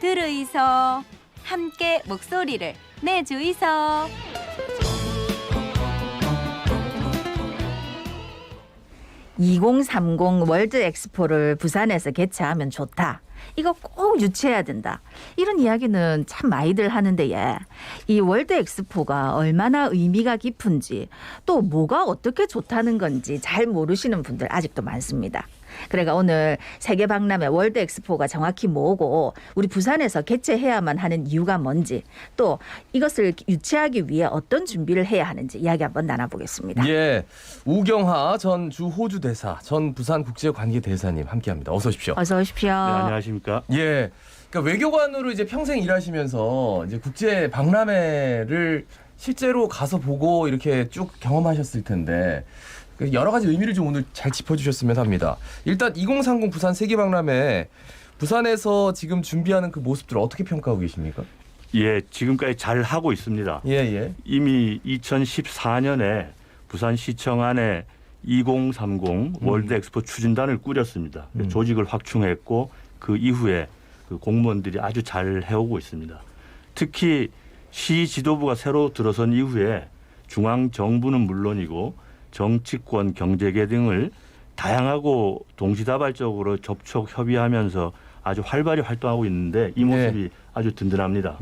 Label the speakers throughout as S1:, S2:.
S1: 들으이소. 함께 목소리를 내주이소.
S2: 2030 월드 엑스포를 부산에서 개최하면 좋다. 이거 꼭 유치해야 된다. 이런 이야기는 참 많이들 하는데 이 월드 엑스포가 얼마나 의미가 깊은지 또 뭐가 어떻게 좋다는 건지 잘 모르시는 분들 아직도 많습니다. 그러니까 오늘 세계 박람회 월드 엑스포가 정확히 뭐고 우리 부산에서 개최해야만 하는 이유가 뭔지 또 이것을 유치하기 위해 어떤 준비를 해야 하는지 이야기 한번 나눠보겠습니다.
S3: 예, 우경하 전 주호주 대사, 전 부산국제관계대사님 함께합니다. 어서 오십시오.
S2: 어서 오십시오.
S4: 네, 안녕하십니까?
S3: 예, 그러니까 외교관으로 이제 평생 일하시면서 이제 국제 박람회를 실제로 가서 보고 이렇게 쭉 경험하셨을 텐데 여러 가지 의미를 좀 오늘 잘 짚어주셨으면 합니다. 일단 2030 부산 세계박람회 부산에서 지금 준비하는 그 모습들을 어떻게 평가하고 계십니까?
S4: 예, 지금까지 잘 하고 있습니다.
S3: 예.
S4: 이미 2014년에 부산시청 안에 2030 월드 엑스포 추진단을 꾸렸습니다. 조직을 확충했고 그 이후에 그 공무원들이 아주 잘 해오고 있습니다. 특히 시 지도부가 새로 들어선 이후에 중앙 정부는 물론이고 정치권, 경제계 등을 다양하고 동시다발적으로 접촉 협의하면서 아주 활발히 활동하고 있는데 이 모습이 아주 든든합니다.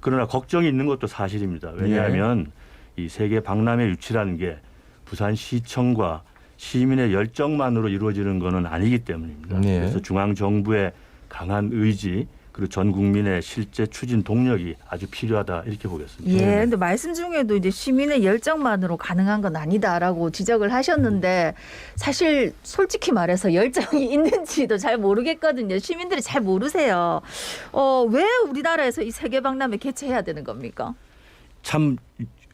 S4: 그러나 걱정이 있는 것도 사실입니다. 왜냐하면 이 세계 박람회 유치라는 게 부산시청과 시민의 열정만으로 이루어지는 것은 아니기 때문입니다. 그래서 중앙정부의 강한 의지 그리고 전 국민의 실제 추진 동력이 아주 필요하다 이렇게 보겠습니다.
S2: 예, 근데 말씀 중에도 이제 시민의 열정만으로 가능한 건 아니다라고 지적을 하셨는데 사실 솔직히 말해서 열정이 있는지도 잘 모르겠거든요. 시민들이 잘 모르세요. 왜 우리나라에서 이 세계박람회 개최해야 되는 겁니까?
S4: 참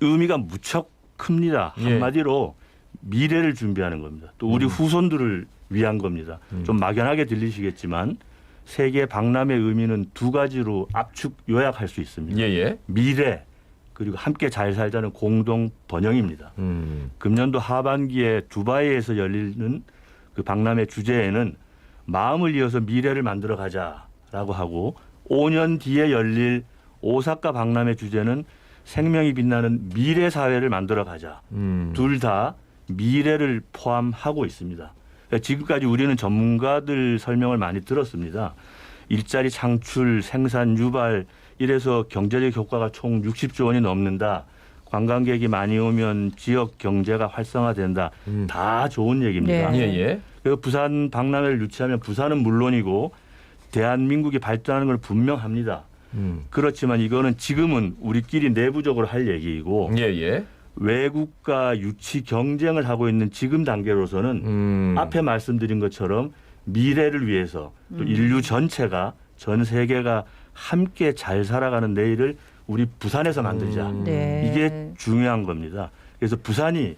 S4: 의미가 무척 큽니다. 한마디로 미래를 준비하는 겁니다. 또 우리 후손들을 위한 겁니다. 좀 막연하게 들리시겠지만 세계 박람회 의미는 두 가지로 압축 요약할 수 있습니다. 미래 그리고 함께 잘 살자는 공동 번영입니다. 금년도 하반기에 두바이에서 열리는 그 박람회 주제에는 마음을 이어서 미래를 만들어 가자라고 하고 5년 뒤에 열릴 오사카 박람회 주제는 생명이 빛나는 미래 사회를 만들어 가자. 둘 다 미래를 포함하고 있습니다. 지금까지 우리는 전문가들 설명을 많이 들었습니다. 일자리 창출, 생산 유발 이래서 경제적 효과가 총 60조 원이 넘는다. 관광객이 많이 오면 지역 경제가 활성화된다. 다 좋은 얘기입니다. 그리고 부산 박람회를 유치하면 부산은 물론이고 대한민국이 발전하는 건 분명합니다. 그렇지만 이거는 지금은 우리끼리 내부적으로 할 얘기이고 외국과 유치 경쟁을 하고 있는 지금 단계로서는 앞에 말씀드린 것처럼 미래를 위해서 또 인류 전체가 전 세계가 함께 잘 살아가는 내일을 우리 부산에서 만들자. 이게 중요한 겁니다. 그래서 부산이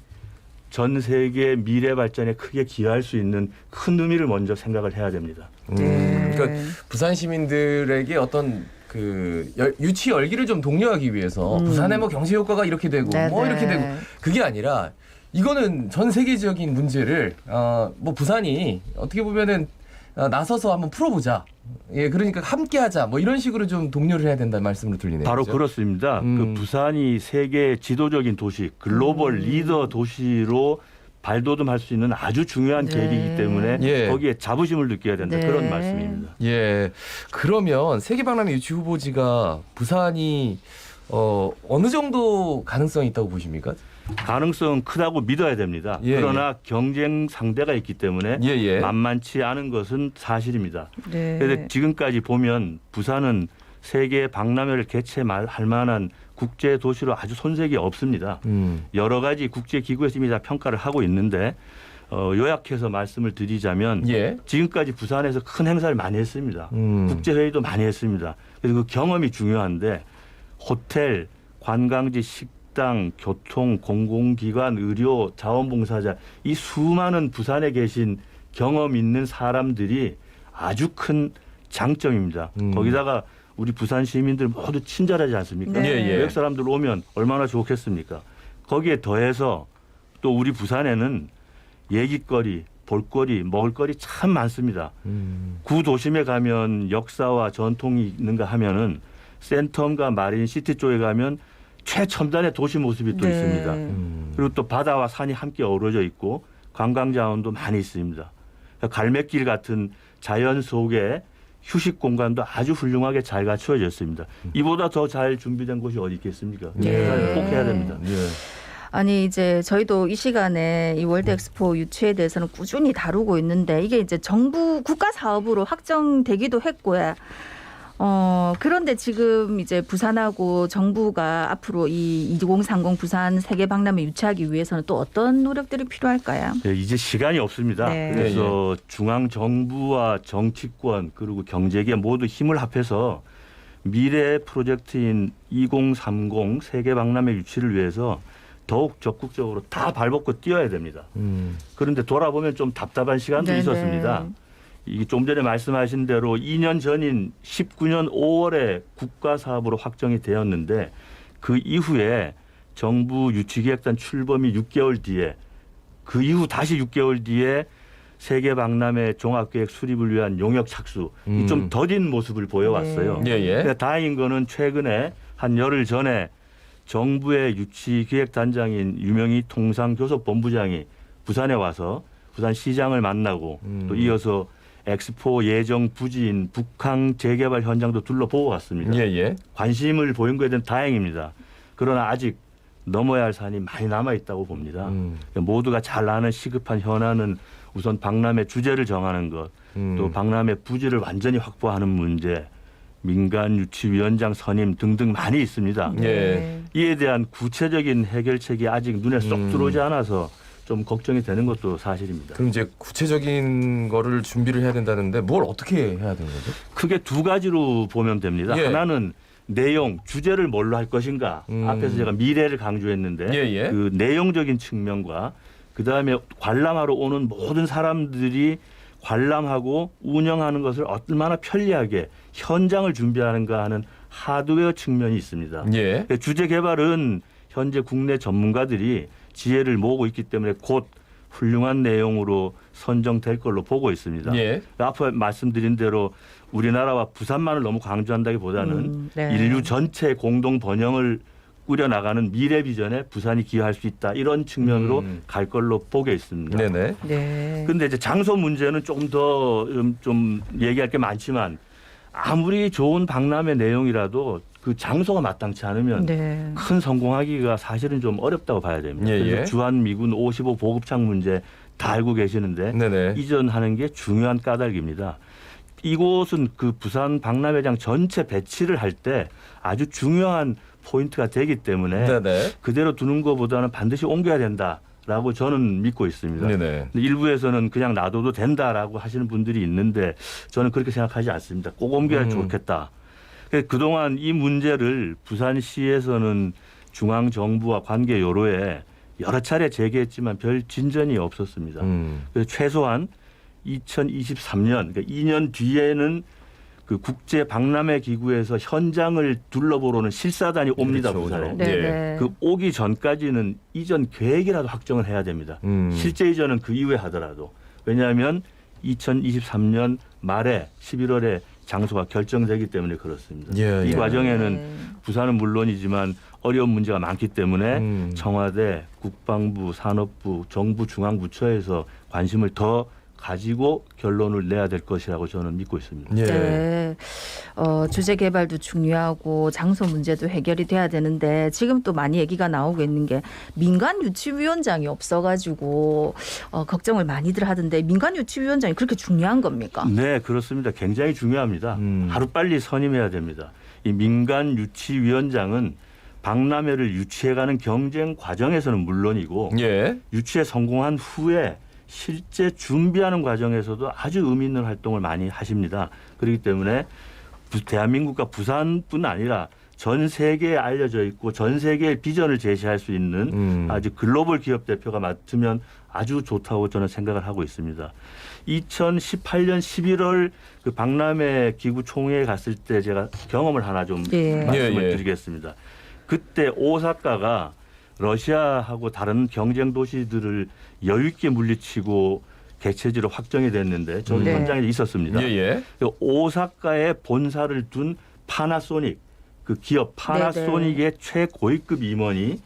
S4: 전 세계 미래 발전에 크게 기여할 수 있는 큰 의미를 먼저 생각을 해야 됩니다.
S3: 그러니까 부산 시민들에게 어떤 그 유치 열기를 좀 독려하기 위해서 부산의 뭐 경제 효과가 이렇게 되고 뭐 이렇게 되고 그게 아니라 이거는 전 세계적인 문제를 뭐 부산이 어떻게 보면은 나서서 한번 풀어보자. 예, 그러니까 함께하자. 뭐 이런 식으로 좀 독려를 해야 된다는 말씀으로 들리네요.
S4: 바로
S3: 그렇죠?
S4: 그렇습니다. 그 부산이 세계 지도적인 도시, 글로벌 리더 도시로 발돋움할 수 있는 아주 중요한 계기이기 때문에 거기에 자부심을 느껴야 된다. 그런 말씀입니다.
S3: 예, 그러면 세계박람회 유치 후보지가 부산이 어느 정도 가능성이 있다고 보십니까?
S4: 가능성은 크다고 믿어야 됩니다. 그러나 경쟁 상대가 있기 때문에 만만치 않은 것은 사실입니다. 그런데 지금까지 보면 부산은 세계 박람회를 개최할 만한 국제 도시로 아주 손색이 없습니다. 여러 가지 국제 기구에서 이미 다 평가를 하고 있는데 요약해서 말씀을 드리자면 지금까지 부산에서 큰 행사를 많이 했습니다. 국제 회의도 많이 했습니다. 그래서 그 경험이 중요한데 호텔, 관광지, 식당, 교통, 공공기관, 의료, 자원봉사자 이 수많은 부산에 계신 경험 있는 사람들이 아주 큰 장점입니다. 거기다가 우리 부산 시민들 모두 친절하지 않습니까? 외국 사람들 오면 얼마나 좋겠습니까? 거기에 더해서 또 우리 부산에는 얘기거리, 볼거리, 먹을거리 참 많습니다. 구도심에 가면 역사와 전통이 있는가 하면은 센텀과 마린 시티 쪽에 가면 최첨단의 도시 모습이 또 있습니다. 그리고 또 바다와 산이 함께 어우러져 있고 관광 자원도 많이 있습니다. 갈매길 같은 자연 속에 휴식 공간도 아주 훌륭하게 잘 갖추어졌습니다. 이보다 더 잘 준비된 곳이 어디 있겠습니까? 꼭 해야 됩니다.
S2: 아니 이제 저희도 이 시간에 이 월드 엑스포 유치에 대해서는 꾸준히 다루고 있는데 이게 이제 정부 국가 사업으로 확정되기도 했고요. 그런데 지금 이제 부산하고 정부가 앞으로 이 2030 부산 세계 박람회 유치하기 위해서는 또 어떤 노력들이 필요할까요?
S4: 네, 이제 시간이 없습니다.
S2: 네.
S4: 그래서 중앙 정부와 정치권 그리고 경제계 모두 힘을 합해서 미래 프로젝트인 2030 세계 박람회 유치를 위해서 더욱 적극적으로 다 발벗고 뛰어야 됩니다. 그런데 돌아보면 좀 답답한 시간도 있었습니다. 이게 좀 전에 말씀하신 대로 2년 전인 19년 5월에 국가 사업으로 확정이 되었는데 그 이후에 정부 유치기획단 출범이 6개월 뒤에 그 이후 다시 6개월 뒤에 세계 박람회 종합계획 수립을 위한 용역 착수 이 좀 더딘 모습을 보여왔어요. 그러니까 다행인 거는 최근에 한 열흘 전에 정부의 유치기획단장인 유명희 통상교섭본부장이 부산에 와서 부산시장을 만나고 또 이어서 엑스포 예정 부지인 북항 재개발 현장도 둘러보고 왔습니다. 관심을 보인 거에 대한 다행입니다. 그러나 아직 넘어야 할 산이 많이 남아있다고 봅니다. 모두가 잘 아는 시급한 현안은 우선 박람회 주제를 정하는 것, 또 박람회 부지를 완전히 확보하는 문제, 민간 유치위원장 선임 등등 많이 있습니다. 이에 대한 구체적인 해결책이 아직 눈에 쏙 들어오지 않아서 좀 걱정이 되는 것도 사실입니다.
S3: 그럼 이제 구체적인 거를 준비를 해야 된다는데 뭘 어떻게 해야 되는 거죠?
S4: 크게 두 가지로 보면 됩니다. 하나는 내용, 주제를 뭘로 할 것인가. 앞에서 제가 미래를 강조했는데 그 내용적인 측면과 그다음에 관람하러 오는 모든 사람들이 관람하고 운영하는 것을 얼마나 편리하게 현장을 준비하는가 하는 하드웨어 측면이 있습니다. 주제 개발은 현재 국내 전문가들이 지혜를 모으고 있기 때문에 곧 훌륭한 내용으로 선정될 걸로 보고 있습니다. 앞서 말씀드린 대로 우리나라와 부산만을 너무 강조한다기보다는 인류 전체 공동 번영을 꾸려나가는 미래 비전에 부산이 기여할 수 있다. 이런 측면으로 갈 걸로 보고 있습니다. 그런데 이제 장소 문제는 조금 더 좀 얘기할 게 많지만 아무리 좋은 박람회 내용이라도 그 장소가 마땅치 않으면 큰 성공하기가 사실은 좀 어렵다고 봐야 됩니다. 그래서 주한미군 55 보급창 문제 다 알고 계시는데 이전하는 게 중요한 까닭입니다. 이곳은 그 부산 박람회장 전체 배치를 할 때 아주 중요한 포인트가 되기 때문에 그대로 두는 것보다는 반드시 옮겨야 된다라고 저는 믿고 있습니다. 근데 일부에서는 그냥 놔둬도 된다라고 하시는 분들이 있는데 저는 그렇게 생각하지 않습니다. 꼭 옮겨야 좋겠다. 그동안 이 문제를 부산시에서는 중앙정부와 관계 요로에 여러 차례 제기했지만 별 진전이 없었습니다. 그래서 최소한 2023년, 그러니까 2년 뒤에는 그 국제 박람회 기구에서 현장을 둘러보러는 실사단이 옵니다. 부산에. 그 오기 전까지는 이전 계획이라도 확정을 해야 됩니다. 실제 이전은 그 이후에 하더라도. 왜냐하면 2023년 말에 11월에 장소가 결정되기 때문에 그렇습니다. 이 과정에는 부산은 물론이지만 어려운 문제가 많기 때문에 청와대, 국방부, 산업부, 정부 중앙부처에서 관심을 더 가지고 결론을 내야 될 것이라고 저는 믿고 있습니다.
S2: 주제 개발도 중요하고 장소 문제도 해결이 돼야 되는데 지금 또 많이 얘기가 나오고 있는 게 민간 유치위원장이 없어가지고 걱정을 많이들 하던데 민간 유치위원장이 그렇게 중요한 겁니까?
S4: 네, 그렇습니다. 굉장히 중요합니다. 하루빨리 선임해야 됩니다. 이 민간 유치위원장은 박람회를 유치해가는 경쟁 과정에서는 물론이고 유치에 성공한 후에 실제 준비하는 과정에서도 아주 의미 있는 활동을 많이 하십니다. 그렇기 때문에 대한민국과 부산뿐 아니라 전 세계에 알려져 있고 전 세계의 비전을 제시할 수 있는 아주 글로벌 기업 대표가 맡으면 아주 좋다고 저는 생각을 하고 있습니다. 2018년 11월 그 박람회 기구 총회에 갔을 때 제가 경험을 하나 좀 말씀을 드리겠습니다. 그때 오사카가 러시아하고 다른 경쟁 도시들을 여유 있게 물리치고 개최지로 확정이 됐는데 저는
S2: 네.
S4: 현장에 있었습니다.
S3: 예.
S4: 오사카에 본사를 둔 파나소닉 그 기업 파나소닉의 최고위급 임원이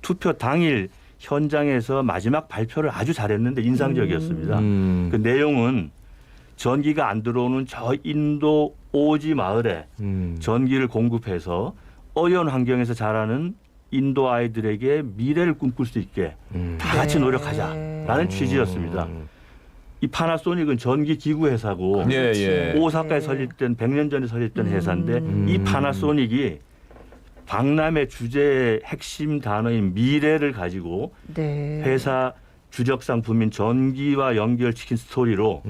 S4: 투표 당일 현장에서 마지막 발표를 아주 잘했는데 인상적이었습니다. 그 내용은 전기가 안 들어오는 저 인도 오지 마을에 전기를 공급해서 어려운 환경에서 자라는 인도 아이들에게 미래를 꿈꿀 수 있게 다 같이 노력하자라는 취지였습니다. 이 파나소닉은 전기 기구 회사고
S3: 예.
S4: 오사카에 설립된 100년 전에 설립된 회사인데 이 파나소닉이 박람회 주제의 핵심 단어인 미래를 가지고
S2: 네.
S4: 회사 주력 상품인 전기와 연결시킨 스토리로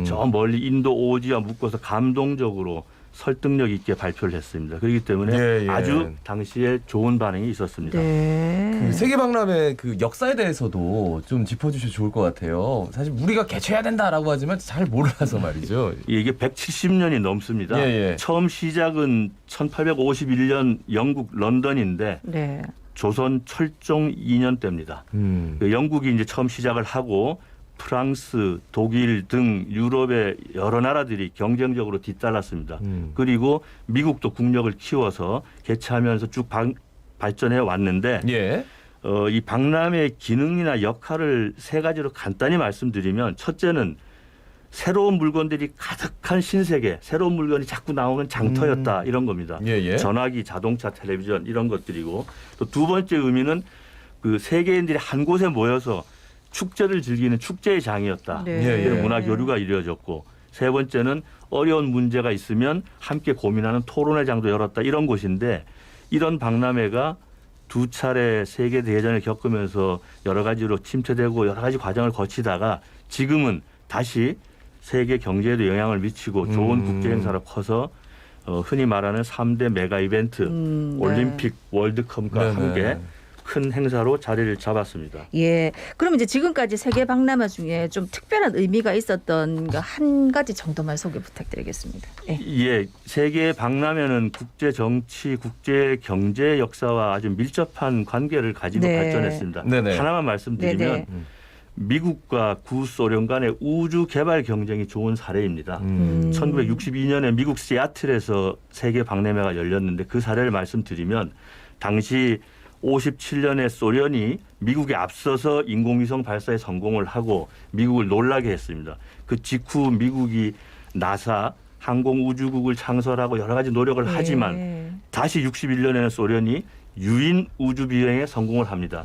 S4: 저 멀리 인도 오지와 묶어서 감동적으로 설득력 있게 발표를 했습니다. 그렇기 때문에 아주 당시에 좋은 반응이 있었습니다.
S2: 네.
S3: 그 세계박람회 그 역사에 대해서도 좀 짚어주셔도 좋을 것 같아요. 사실 우리가 개최해야 된다라고 하지만 잘 몰라서 말이죠.
S4: 이게 170년이 넘습니다. 처음 시작은 1851년 영국 런던인데
S2: 네.
S4: 조선 철종 2년 때입니다. 그 영국이 이제 처음 시작을 하고 프랑스, 독일 등 유럽의 여러 나라들이 경쟁적으로 뒤따랐습니다. 그리고 미국도 국력을 키워서 개최하면서 쭉 발전해 왔는데 이 박람회의 기능이나 역할을 세 가지로 간단히 말씀드리면 첫째는 새로운 물건들이 가득한 신세계, 새로운 물건이 자꾸 나오는 장터였다 이런 겁니다. 전화기, 자동차, 텔레비전 이런 것들이고 또 두 번째 의미는 그 세계인들이 한 곳에 모여서 축제를 즐기는 축제의 장이었다. 문화 교류가 이루어졌고 세 번째는 어려운 문제가 있으면 함께 고민하는 토론회 장도 열었다. 이런 곳인데 이런 박람회가 두 차례 세계 대전을 겪으면서 여러 가지로 침체되고 여러 가지 과정을 거치다가 지금은 다시 세계 경제에도 영향을 미치고 좋은 국제 행사로 커서 흔히 말하는 3대 메가 이벤트 올림픽, 월드컵과 함께 큰 행사로 자리를 잡았습니다.
S2: 예. 그럼 이제 지금까지 세계 박람회 중에 좀 특별한 의미가 있었던 거 한 가지 정도만 소개 부탁드리겠습니다.
S4: 예. 세계 박람회는 국제 정치, 국제 경제 역사와 아주 밀접한 관계를 가지고 발전했습니다. 하나만 말씀드리면 미국과 구소련 간의 우주 개발 경쟁이 좋은 사례입니다. 1962년에 미국 시애틀에서 세계 박람회가 열렸는데 그 사례를 말씀드리면 당시 57년에 소련이 미국에 앞서서 인공위성 발사에 성공을 하고 미국을 놀라게 했습니다. 그 직후 미국이 나사 항공우주국을 창설하고 여러 가지 노력을 하지만 다시 61년에는 소련이 유인 우주 비행에 성공을 합니다.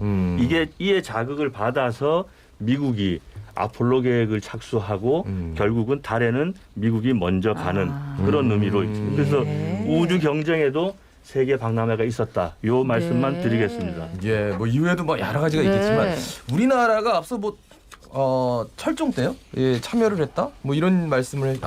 S4: 이에 자극을 받아서 미국이 아폴로 계획을 착수하고 결국은 달에는 미국이 먼저 가는 그런 의미로 있습니다. 그래서 우주 경쟁에도 세계 박람회가 있었다. 요 말씀만 드리겠습니다.
S3: 예, 뭐 이후에도 뭐 여러 가지가 있겠지만 우리나라가 앞서 뭐 철종 때요? 예, 참여를 했다? 뭐 이런 말씀을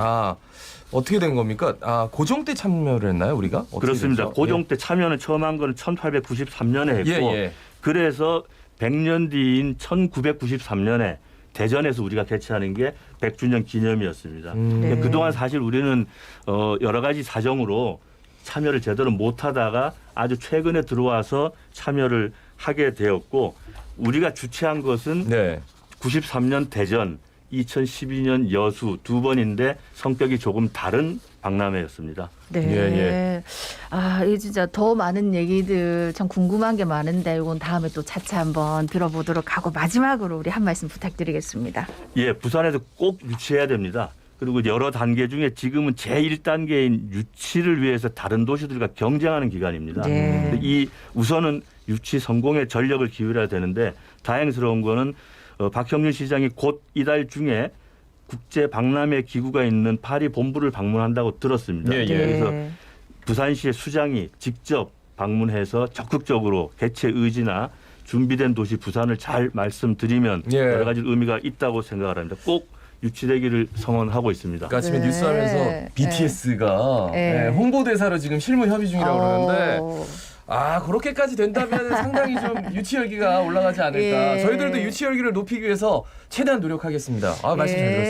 S3: 어떻게 된 겁니까? 고종 때 참여를 했나요, 우리가?
S4: 그렇습니다. 고종 때 참여는 처음 한 거는 1893년에 했고 그래서 100년 뒤인 1993년에 대전에서 우리가 개최하는 게 100주년 기념이었습니다. 그동안 사실 우리는 여러 가지 사정으로 참여를 제대로 못하다가 아주 최근에 들어와서 참여를 하게 되었고 우리가 주최한 것은 93년 대전, 2012년 여수 두 번인데 성격이 조금 다른 박람회였습니다.
S2: 이 진짜 더 많은 얘기들 참 궁금한 게 많은데 이건 다음에 또 차차 한번 들어보도록 하고 마지막으로 우리 한 말씀 부탁드리겠습니다.
S4: 예, 부산에서 꼭 유치해야 됩니다. 그리고 여러 단계 중에 지금은 제1단계인 유치를 위해서 다른 도시들과 경쟁하는 기간입니다. 이 우선은 유치 성공에 전력을 기울여야 되는데 다행스러운 거는 박형준 시장이 곧 이달 중에 국제 박람회 기구가 있는 파리 본부를 방문한다고 들었습니다. 그래서 부산시의 수장이 직접 방문해서 적극적으로 개최 의지나 준비된 도시 부산을 잘 말씀드리면 여러 가지 의미가 있다고 생각을 합니다. 꼭 유치되기를 성원하고 있습니다.
S3: 아까 아침에 뉴스하면서 BTS가 홍보대사로 지금 실무 협의 중이라고 그러는데 그렇게까지 된다면 상당히 좀 유치 열기가 올라가지 않을까. 저희들도 유치 열기를 높이기 위해서 최대한 노력하겠습니다. 말씀 잘 들었습니다.